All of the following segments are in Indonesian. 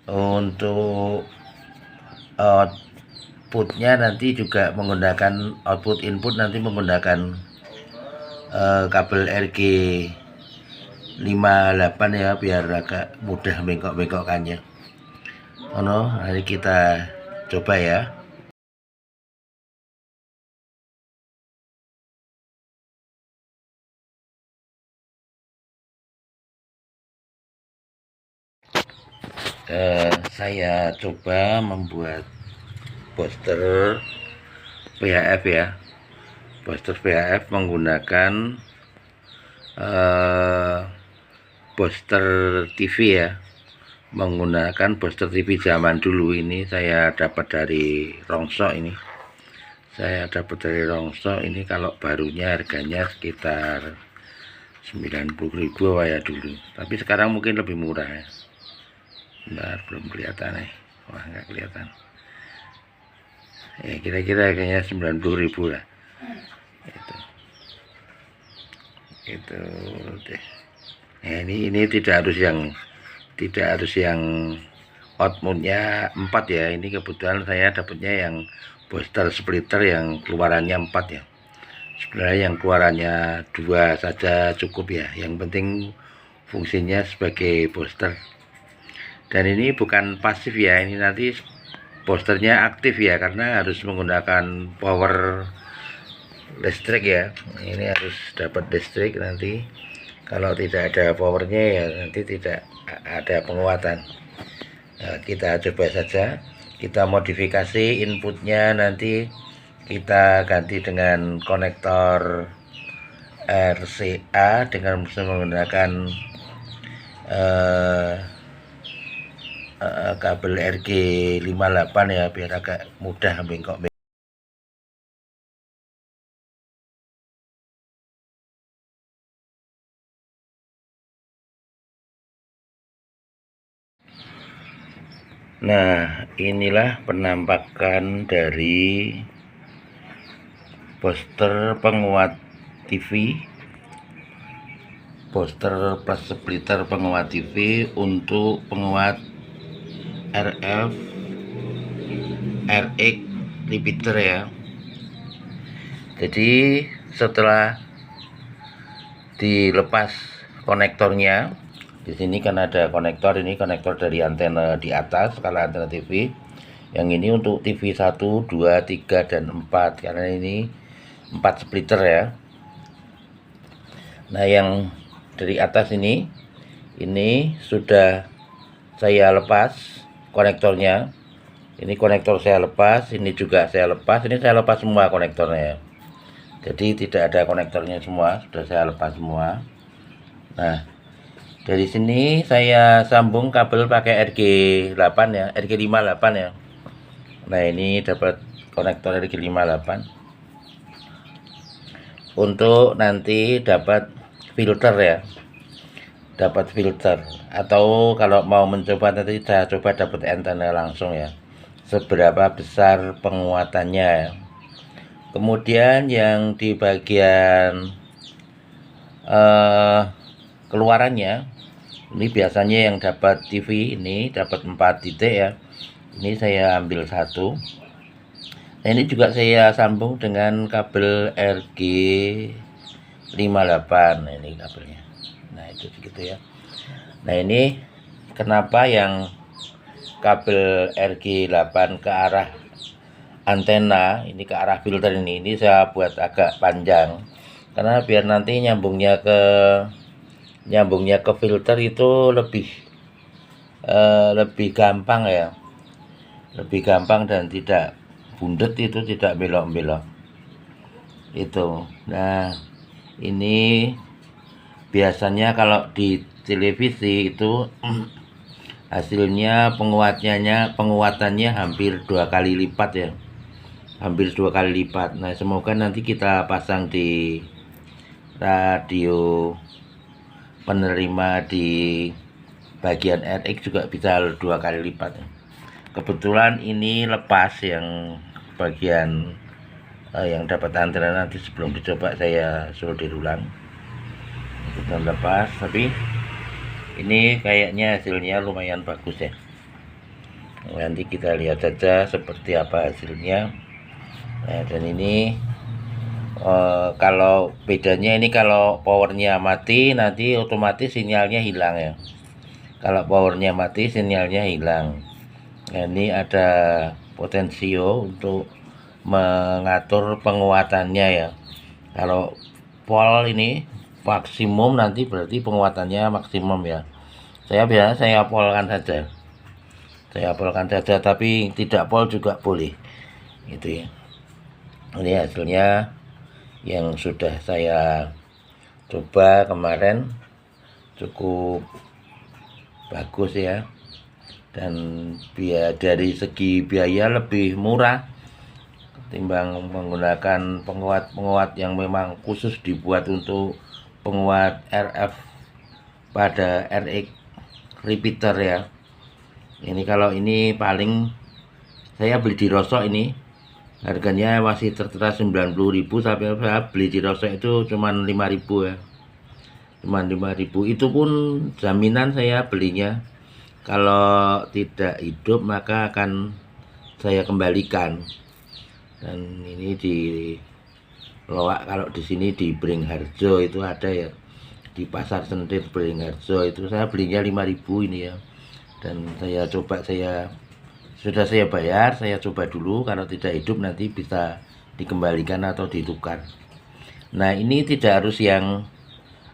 Untuk outputnya nanti juga menggunakan output input nanti menggunakan kabel RG 58 ya, biar agak mudah bengkok-bengkokkannya. Mari kita coba ya. Saya coba membuat booster VHF ya, booster VHF menggunakan booster TV ya, menggunakan booster TV zaman dulu. Ini saya dapat dari Rongsok. Ini kalau barunya harganya sekitar 90.000 ya dulu, tapi sekarang mungkin lebih murah ya. Bentar, belum kelihatan nih. Wah, nggak kelihatan ya, kira-kira harganya 90.000 lah. Itu deh ya. Ini tidak harus yang outputnya 4 ya. Ini kebetulan saya dapatnya yang booster splitter yang keluarannya 4 ya. Sebenarnya yang keluarannya 2 saja cukup ya, yang penting fungsinya sebagai booster. Dan ini bukan pasif ya, ini nanti boosternya aktif ya, karena harus menggunakan power listrik ya. Ini harus dapat listrik nanti. Kalau tidak ada powernya ya nanti tidak ada penguatan. Nah, kita coba saja, kita modifikasi inputnya, nanti kita ganti dengan konektor RCA dengan menggunakan kabel RG 58 ya, biar agak mudah bengkok. Nah, inilah penampakan dari booster penguat TV, booster plus splitter penguat TV untuk penguat RF RX repeater ya. Jadi setelah dilepas konektornya, di sini kan ada konektor, ini konektor dari antena di atas kalau antena TV. Yang ini untuk TV 1, 2, 3 dan 4, karena ini 4 splitter ya. Nah, yang dari atas ini sudah saya lepas konektornya. Ini konektor saya lepas, ini juga saya lepas, ini saya lepas semua konektornya. Jadi tidak ada konektornya semua, sudah saya lepas semua. Nah, dari sini saya sambung kabel pakai RG8 ya, RG58 ya. Nah, ini dapat konektor RG58 untuk nanti dapat filter ya, dapat filter. Atau kalau mau mencoba nanti saya coba dapat antena langsung ya, seberapa besar penguatannya ya. Kemudian yang di bagian keluarannya, ini biasanya yang dapat TV ini dapat 4 titik ya. Ini saya ambil 1. Nah, ini juga saya sambung dengan kabel RG58. Nah, ini kabelnya. Nah, itu begitu ya. Nah, ini kenapa yang kabel RG8 ke arah antena, ini ke arah filter, ini saya buat agak panjang, karena biar nanti nyambungnya ke filter itu lebih gampang ya, lebih gampang dan tidak bundet, itu tidak belok-belok itu. Nah, ini biasanya kalau di televisi itu hasilnya penguatannya hampir 2 kali lipat ya, hampir 2 kali lipat. Nah, semoga nanti kita pasang di radio penerima di bagian RX juga bisa 2 kali lipat. Kebetulan ini lepas yang bagian yang dapat antena, nanti sebelum dicoba saya solder ulang. Sudah lepas, tapi ini kayaknya hasilnya lumayan bagus ya. Nanti kita lihat saja seperti apa hasilnya. Nah, dan ini kalau bedanya ini, kalau powernya mati nanti otomatis sinyalnya hilang ya. Kalau powernya mati sinyalnya hilang. Nah, ini ada potensio untuk mengatur penguatannya ya. Kalau pol ini maksimum, nanti berarti penguatannya maksimum ya. Biasanya saya polkan saja. Tapi tidak pol juga boleh. Gitu ya. Ini hasilnya yang sudah saya coba kemarin, cukup bagus ya. Dan dari segi biaya lebih murah ketimbang menggunakan penguat yang memang khusus dibuat untuk penguat RF pada RX repeater ya. Ini kalau ini paling saya beli di Rosok, ini harganya masih tertera 90.000, tapi saya beli di Rosok itu cuman 5.000 ya. Cuman 5.000, itu pun jaminan saya belinya. Kalau tidak hidup maka akan saya kembalikan. Dan ini di Loak, kalau di sini di Beringharjo itu ada ya, di Pasar Sentir Beringharjo itu saya belinya 5.000 ini ya. Dan saya coba, sudah saya bayar, saya coba dulu, kalau tidak hidup nanti bisa dikembalikan atau ditukar. Nah, ini tidak harus yang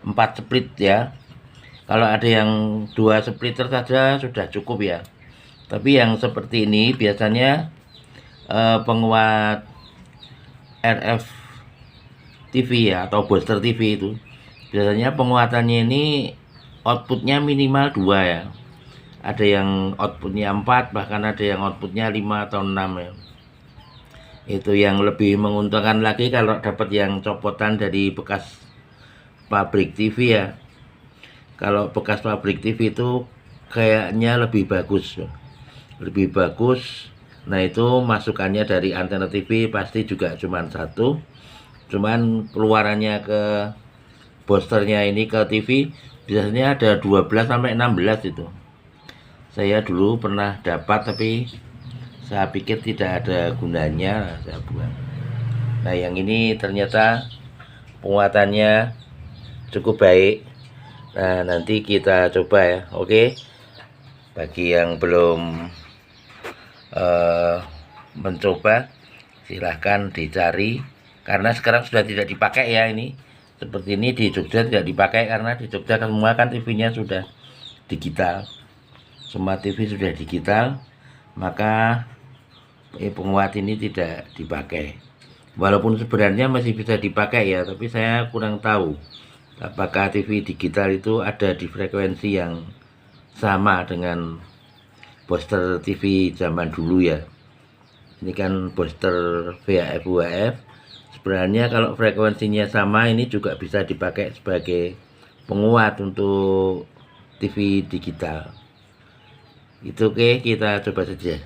4 split ya. Kalau ada yang 2 splitter saja sudah cukup ya. Tapi yang seperti ini biasanya penguat RF TV ya, atau booster TV itu biasanya penguatannya ini outputnya minimal 2 ya. Ada yang outputnya 4, bahkan ada yang outputnya 5 atau 6 ya. Itu yang lebih menguntungkan lagi kalau dapat yang copotan dari bekas pabrik TV ya. Kalau bekas pabrik TV itu kayaknya lebih bagus. Nah, itu masukannya dari antena TV pasti juga cuman 1. Cuman keluarannya ke boosternya ini ke TV biasanya ada 12 sampai 16 itu. Saya dulu pernah dapat, tapi saya pikir tidak ada gunanya, saya buang. Nah, yang ini ternyata penguatannya cukup baik. Nah, nanti kita coba ya. Oke, bagi yang belum mencoba, silahkan dicari, karena sekarang sudah tidak dipakai ya. Ini seperti ini di Jogja tidak dipakai, karena di Jogja semua kan TV-nya sudah digital, semua TV sudah digital, maka penguat ini tidak dipakai. Walaupun sebenarnya masih bisa dipakai ya, tapi saya kurang tahu apakah TV digital itu ada di frekuensi yang sama dengan booster TV zaman dulu ya. Ini kan booster VHF UHF. Sebenarnya kalau frekuensinya sama, ini juga bisa dipakai sebagai penguat untuk TV digital. Itu oke, kita coba saja.